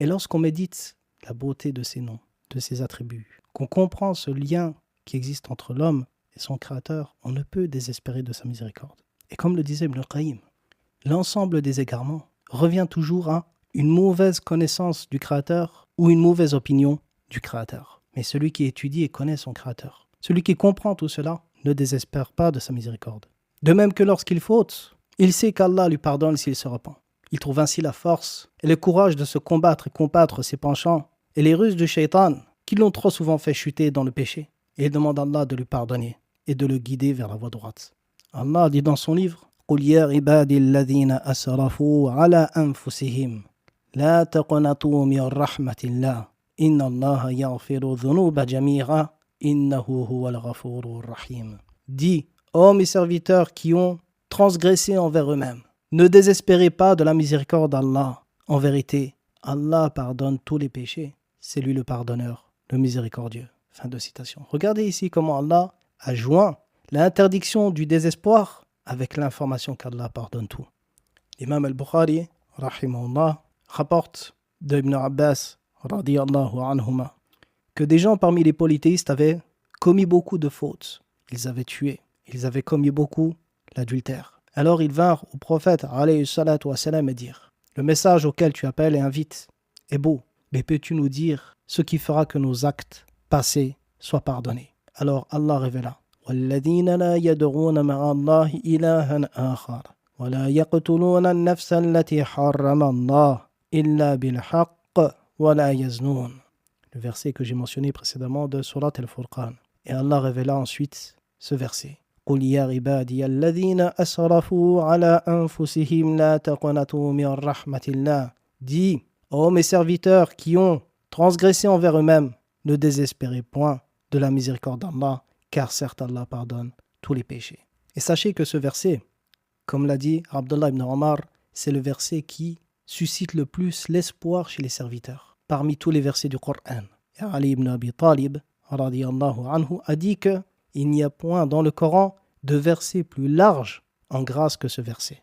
Et lorsqu'on médite la beauté de ses noms, de ses attributs, qu'on comprend ce lien qui existe entre l'homme et son Créateur, on ne peut désespérer de sa miséricorde. Et comme le disait Ibn Qayyim, l'ensemble des égarements revient toujours à une mauvaise connaissance du Créateur ou une mauvaise opinion du Créateur. Mais celui qui étudie et connaît son Créateur, celui qui comprend tout cela, ne désespère pas de sa miséricorde. De même que lorsqu'il faute, il sait qu'Allah lui pardonne s'il se repent. Il trouve ainsi la force et le courage de se combattre et combattre ses penchants et les ruses du shaitan qui l'ont trop souvent fait chuter dans le péché. Et il demande à Allah de lui pardonner et de le guider vers la voie droite. Allah dit dans son livre قُلْ يَا عِبَادِي الَّذِينَ أَسْرَفُوا عَلَىٰ أَنفُسِهِمْ لَا تَقْنَطُوا مِنْ رَحْمَةِ اللَّهِ إِنَّ اللَّهَ يَغْفِرُ الذُّنُوبَ جَمِيعًا إِنَّهُ هُوَ الْغَفُورُ الرَّحِيمُ. Dis, ô mes serviteurs qui ont transgressé envers eux-mêmes, ne désespérez pas de la miséricorde d'Allah. En vérité, Allah pardonne tous les péchés. C'est lui le pardonneur, le miséricordieux. Fin de citation. Regardez ici comment Allah a joint l'interdiction du désespoir avec l'information qu'Allah pardonne tout. L'imam al-Bukhari, rahimahullah, rapporte de Ibn Abbas, radiyallahu anhuma, que des gens parmi les polythéistes avaient commis beaucoup de fautes. Ils avaient tué, ils avaient commis beaucoup l'adultère. Alors ils vinrent au prophète, alayhi salatu wa salam, et dirent: le message auquel tu appelles et invites est beau, mais peux-tu nous dire ce qui fera que nos actes passés soient pardonnés? Alors Allah révéla: وَالَّذِينَ لَا يَدْعُونَ مَعَ اللَّهِ إِلَٰهًا آخَرَ وَلَا يَقْتُلُونَ النَّفْسَ الَّتِي حَرَّمَ اللَّهُ إِلَّا بِالْحَقِّ وَلَا يَزْنُونَ. Le verset que j'ai mentionné précédemment de Surat Al-Furqan. Et Allah révéla ensuite ce verset: قُلْ يَا عِبَادِيَ الَّذِينَ أَسْرَفُوا عَلَىٰ أَنفُسِهِمْ لَا تَقْنَطُوا مِنْ رَحْمَةِ اللَّهِ. Dis, ô mes serviteurs qui ont transgressé envers eux-mêmes, ne désespérez point de la miséricorde d'Allah, car certes Allah pardonne tous les péchés. Et sachez que ce verset, comme l'a dit Abdullah ibn Omar, c'est le verset qui suscite le plus l'espoir chez les serviteurs, parmi tous les versets du Coran. Et Ali ibn Abi Talib, radiyallahu anhu, a dit qu'il n'y a point dans le Coran de verset plus large en grâce que ce verset.